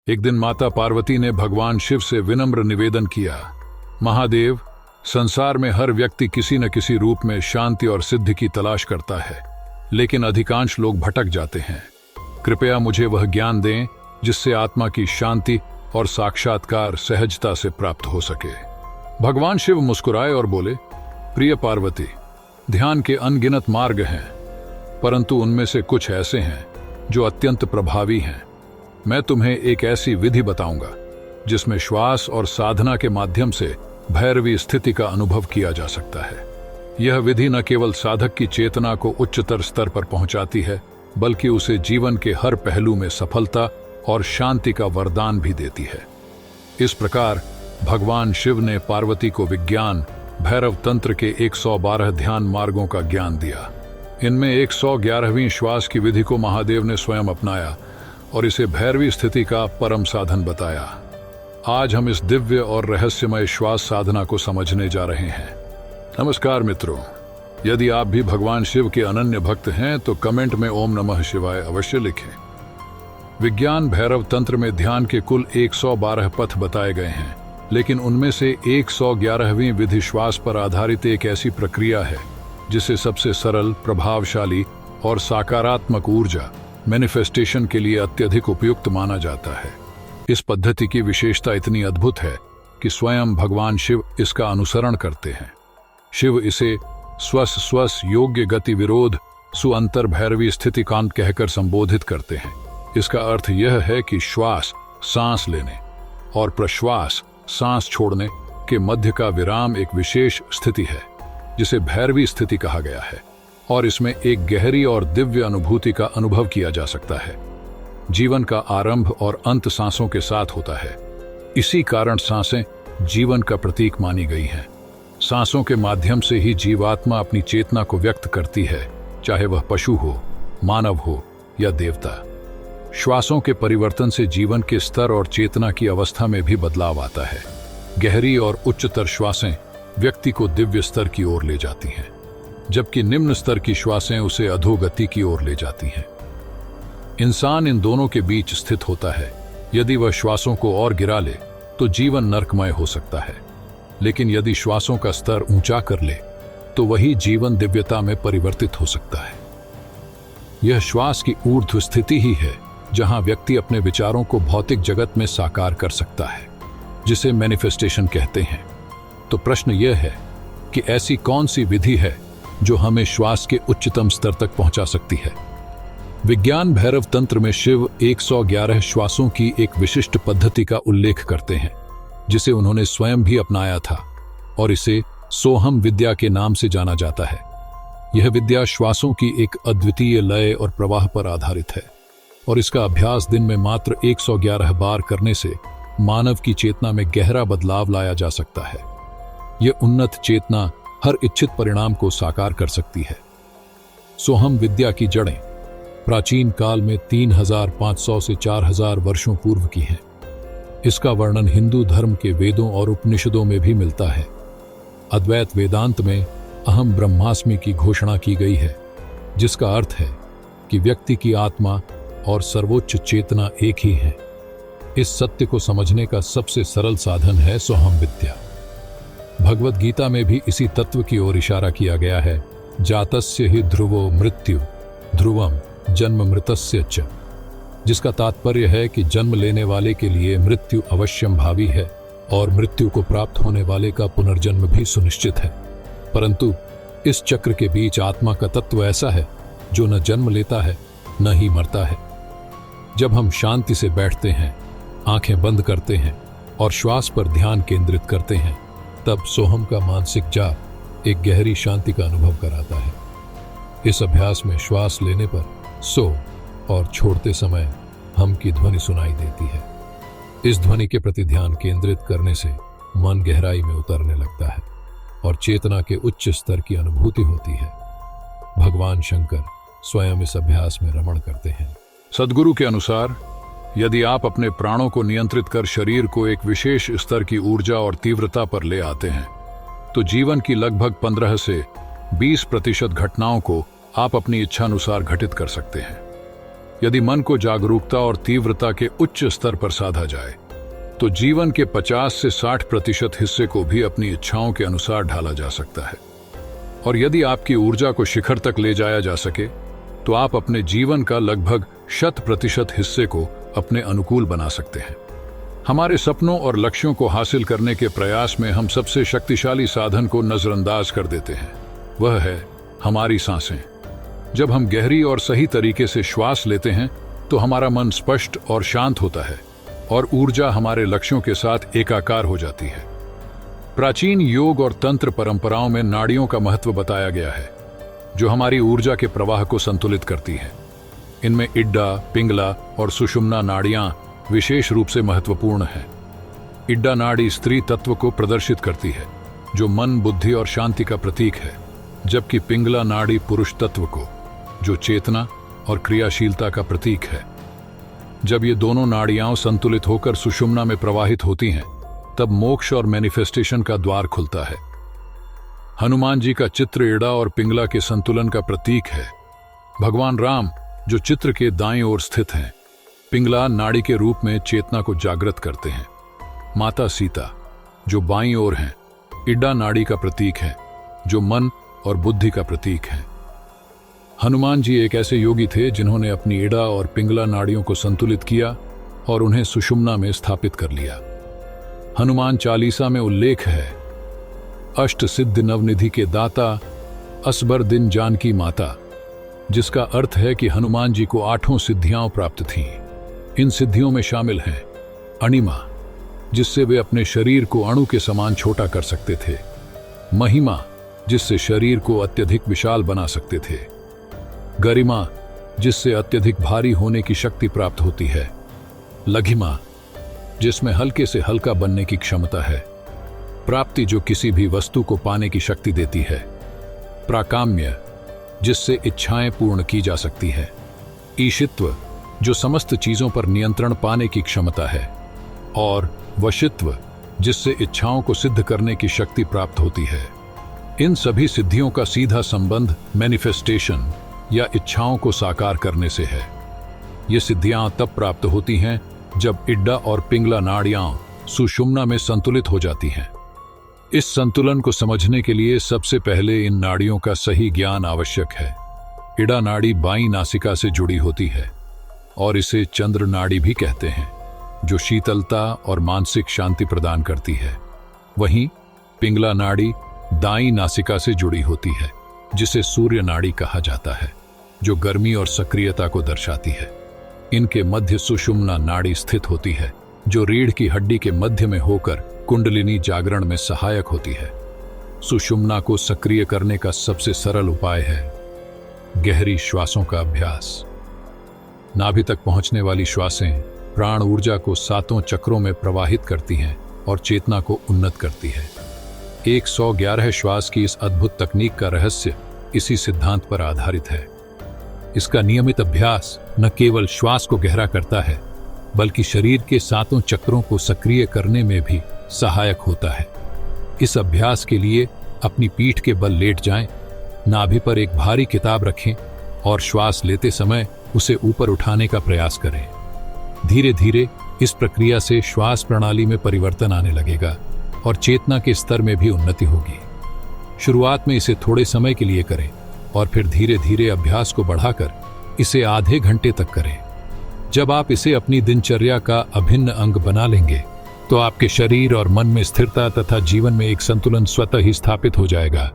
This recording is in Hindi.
एक दिन माता पार्वती ने भगवान शिव से विनम्र निवेदन किया, महादेव, संसार में हर व्यक्ति किसी न किसी रूप में शांति और सिद्धि की तलाश करता है, लेकिन अधिकांश लोग भटक जाते हैं। कृपया मुझे वह ज्ञान दें जिससे आत्मा की शांति और साक्षात्कार सहजता से प्राप्त हो सके। भगवान शिव मुस्कुराए और बोले, प्रिय पार्वती, ध्यान के अनगिनत मार्ग हैं, परंतु उनमें से कुछ ऐसे हैं जो अत्यंत प्रभावी हैं। मैं तुम्हें एक ऐसी विधि बताऊंगा जिसमें श्वास और साधना के माध्यम से भैरवी स्थिति का अनुभव किया जा सकता है। यह विधि न केवल साधक की चेतना को उच्चतर स्तर पर पहुंचाती है, बल्कि उसे जीवन के हर पहलू में सफलता और शांति का वरदान भी देती है। इस प्रकार भगवान शिव ने पार्वती को विज्ञान भैरव तंत्र के 112 ध्यान मार्गों का ज्ञान दिया। इनमें 111वीं श्वास की विधि को महादेव ने स्वयं अपनाया और इसे भैरवी स्थिति का परम साधन बताया। आज हम इस दिव्य और रहस्यमय श्वास साधना को समझने जा रहे हैं। नमस्कार मित्रों, यदि आप भी भगवान शिव के अनन्य भक्त हैं तो कमेंट में ओम नमः शिवाय अवश्य लिखें। विज्ञान भैरव तंत्र में ध्यान के कुल 112 पथ बताए गए हैं, लेकिन उनमें से 111वीं विधि श्वास पर आधारित एक ऐसी प्रक्रिया है जिसे सबसे सरल, प्रभावशाली और सकारात्मक ऊर्जा मैनिफेस्टेशन के लिए अत्यधिक उपयुक्त माना जाता है। इस पद्धति की विशेषता इतनी अद्भुत है कि स्वयं भगवान शिव इसका अनुसरण करते हैं। शिव इसे स्वस स्वस योग्य गति विरोध सुअंतर भैरवी स्थिति कांत कहकर संबोधित करते हैं। इसका अर्थ यह है कि श्वास सांस लेने और प्रश्वास सांस छोड़ने के मध्य का विराम एक विशेष स्थिति है जिसे भैरवी स्थिति कहा गया है, और इसमें एक गहरी और दिव्य अनुभूति का अनुभव किया जा सकता है। जीवन का आरंभ और अंत सांसों के साथ होता है। इसी कारण सांसें जीवन का प्रतीक मानी गई हैं। सांसों के माध्यम से ही जीवात्मा अपनी चेतना को व्यक्त करती है, चाहे वह पशु हो, मानव हो या देवता। श्वासों के परिवर्तन से जीवन के स्तर और चेतना की अवस्था में भी बदलाव आता है। गहरी और उच्चतर श्वासें व्यक्ति को दिव्य स्तर की ओर ले जाती हैं, जबकि निम्न स्तर की श्वासें उसे अधोगति की ओर ले जाती हैं। इंसान इन दोनों के बीच स्थित होता है। यदि वह श्वासों को और गिरा ले तो जीवन नरकमय हो सकता है, लेकिन यदि श्वासों का स्तर ऊंचा कर ले तो वही जीवन दिव्यता में परिवर्तित हो सकता है। यह श्वास की ऊर्ध्व स्थिति ही है जहां व्यक्ति अपने विचारों को भौतिक जगत में साकार कर सकता है, जिसे मैनिफेस्टेशन कहते हैं। तो प्रश्न यह है कि ऐसी कौन सी विधि है जो हमें श्वास के उच्चतम स्तर तक पहुंचा सकती है। विज्ञान भैरव तंत्र में शिव 111 श्वासों की एक विशिष्ट पद्धति का उल्लेख करते हैं, जिसे उन्होंने स्वयं भी अपनाया था, और इसे सोहम विद्या के नाम से जाना जाता है। यह विद्या श्वासों की एक अद्वितीय लय और प्रवाह पर आधारित है, और इसका अभ्यास दिन में मात्र 111 बार करने से मानव की चेतना में गहरा बदलाव लाया जा सकता है। यह उन्नत चेतना हर इच्छित परिणाम को साकार कर सकती है। सोहम विद्या की जड़ें प्राचीन काल में 3500 से 4000 वर्षों पूर्व की हैं। इसका वर्णन हिंदू धर्म के वेदों और उपनिषदों में भी मिलता है। अद्वैत वेदांत में अहम ब्रह्मास्मि की घोषणा की गई है, जिसका अर्थ है कि व्यक्ति की आत्मा और सर्वोच्च चेतना एक ही है। इस सत्य को समझने का सबसे सरल साधन है सोहम विद्या। भगवद गीता में भी इसी तत्व की ओर इशारा किया गया है। जातस्य ही ध्रुवो मृत्यु ध्रुवम जन्म मृतस्य च, जिसका तात्पर्य है कि जन्म लेने वाले के लिए मृत्यु अवश्यंभावी है और मृत्यु को प्राप्त होने वाले का पुनर्जन्म भी सुनिश्चित है। परंतु इस चक्र के बीच आत्मा का तत्व ऐसा है जो न जन्म लेता है न ही मरता है। जब हम शांति से बैठते हैं, आंखें बंद करते हैं और श्वास पर ध्यान केंद्रित करते हैं, तब सोहम का मानसिक जाप एक गहरी शांति का अनुभव कराता है। इस अभ्यास में श्वास लेने पर सो और छोड़ते समय हम की ध्वनि सुनाई देती है। इस ध्वनि के प्रति ध्यान केंद्रित करने से मन गहराई में उतरने लगता है और चेतना के उच्च स्तर की अनुभूति होती है। भगवान शंकर स्वयं इस अभ्यास में रमण करते हैं। सद्गुरु के अनुसार यदि आप अपने प्राणों को नियंत्रित कर शरीर को एक विशेष स्तर की ऊर्जा और तीव्रता पर ले आते हैं, तो जीवन की लगभग 15 से 20% घटनाओं को आप अपनी इच्छानुसार घटित कर सकते हैं। यदि मन को जागरूकता और तीव्रता के उच्च स्तर पर साधा जाए तो जीवन के 50 से 60% हिस्से को भी अपनी इच्छाओं के अनुसार ढाला जा सकता है। और यदि आपकी ऊर्जा को शिखर तक ले जाया जा सके तो आप अपने जीवन का लगभग 100% हिस्से को अपने अनुकूल बना सकते हैं। हमारे सपनों और लक्ष्यों को हासिल करने के प्रयास में हम सबसे शक्तिशाली साधन को नजरअंदाज कर देते हैं, वह है हमारी सांसें। जब हम गहरी और सही तरीके से श्वास लेते हैं तो हमारा मन स्पष्ट और शांत होता है और ऊर्जा हमारे लक्ष्यों के साथ एकाकार हो जाती है। प्राचीन योग और तंत्र परंपराओं में नाड़ियों का महत्व बताया गया है, जो हमारी ऊर्जा के प्रवाह को संतुलित करती है। इनमें इड्डा, पिंगला और सुषुम्ना नाड़ियां विशेष रूप से महत्वपूर्ण हैं। इड्डा नाड़ी स्त्री तत्व को प्रदर्शित करती है, जो मन, बुद्धि और शांति का प्रतीक है, जबकि पिंगला नाड़ी पुरुष तत्व को, जो चेतना और क्रियाशीलता का प्रतीक है। जब ये दोनों नाड़ियां संतुलित होकर सुषुम्ना में प्रवाहित होती हैं, तब मोक्ष और मैनिफेस्टेशन का द्वार खुलता है। हनुमान जी का चित्र इड़ा और पिंगला के संतुलन का प्रतीक है। भगवान राम, जो चित्र के दाईं ओर स्थित हैं, पिंगला नाड़ी के रूप में चेतना को जागृत करते हैं। माता सीता, जो बाईं ओर हैं, इड्डा नाड़ी का प्रतीक है, जो मन और बुद्धि का प्रतीक है। हनुमान जी एक ऐसे योगी थे जिन्होंने अपनी इड़ा और पिंगला नाड़ियों को संतुलित किया और उन्हें सुषुम्ना में स्थापित कर लिया। हनुमान चालीसा में उल्लेख है, अष्ट सिद्धि नवनिधि के दाता, असबर दिन जानकी माता, जिसका अर्थ है कि हनुमान जी को 8 सिद्धियां प्राप्त थीं। इन सिद्धियों में शामिल हैं अणिमा, जिससे वे अपने शरीर को अणु के समान छोटा कर सकते थे। महिमा, जिससे शरीर को अत्यधिक विशाल बना सकते थे। गरिमा, जिससे अत्यधिक भारी होने की शक्ति प्राप्त होती है। लघिमा, जिसमें हल्के से हल्का बनने की क्षमता है। प्राप्ति, जो किसी भी वस्तु को पाने की शक्ति देती है। प्राकाम्य, जिससे इच्छाएं पूर्ण की जा सकती है। ईशित्व, जो समस्त चीजों पर नियंत्रण पाने की क्षमता है। और वशित्व, जिससे इच्छाओं को सिद्ध करने की शक्ति प्राप्त होती है। इन सभी सिद्धियों का सीधा संबंध मैनिफेस्टेशन या इच्छाओं को साकार करने से है। ये सिद्धियां तब प्राप्त होती हैं जब इड्डा और पिंगला नाड़ियां सुषुम्ना में संतुलित हो जाती हैं। इस संतुलन को समझने के लिए सबसे पहले इन नाड़ियों का सही ज्ञान आवश्यक है। इड़ा नाड़ी बाईं नासिका से जुड़ी होती है और इसे चंद्र नाड़ी भी कहते हैं, जो शीतलता और मानसिक शांति प्रदान करती है। वहीं पिंगला नाड़ी दाईं नासिका से जुड़ी होती है, जिसे सूर्य नाड़ी कहा जाता है, जो गर्मी और सक्रियता को दर्शाती है। इनके मध्य सुषुम्ना नाड़ी स्थित होती है, जो रीढ़ की हड्डी के मध्य में होकर कुंडलिनी जागरण में सहायक होती है। सुषुम्ना को सक्रिय करने का सबसे सरल उपाय है गहरी श्वासों का अभ्यास। नाभि तक पहुंचने वाली श्वासें प्राण ऊर्जा को 7 चक्रों में प्रवाहित करती हैं और चेतना को उन्नत करती है। 111 श्वास की इस अद्भुत तकनीक का रहस्य इसी सिद्धांत पर आधारित है। इसका नियमित अभ्यास न केवल श्वास को गहरा करता है, बल्कि शरीर के 7 चक्रों को सक्रिय करने में भी सहायक होता है। इस अभ्यास के लिए अपनी पीठ के बल लेट जाएं, नाभि पर एक भारी किताब रखें और श्वास लेते समय उसे ऊपर उठाने का प्रयास करें। धीरे धीरे इस प्रक्रिया से श्वास प्रणाली में परिवर्तन आने लगेगा और चेतना के स्तर में भी उन्नति होगी। शुरुआत में इसे थोड़े समय के लिए करें और फिर धीरे धीरे अभ्यास को बढ़ाकर इसे आधे घंटे तक करें। जब आप इसे अपनी दिनचर्या का अभिन्न अंग बना लेंगे तो आपके शरीर और मन में स्थिरता तथा जीवन में एक संतुलन स्वतः ही स्थापित हो जाएगा।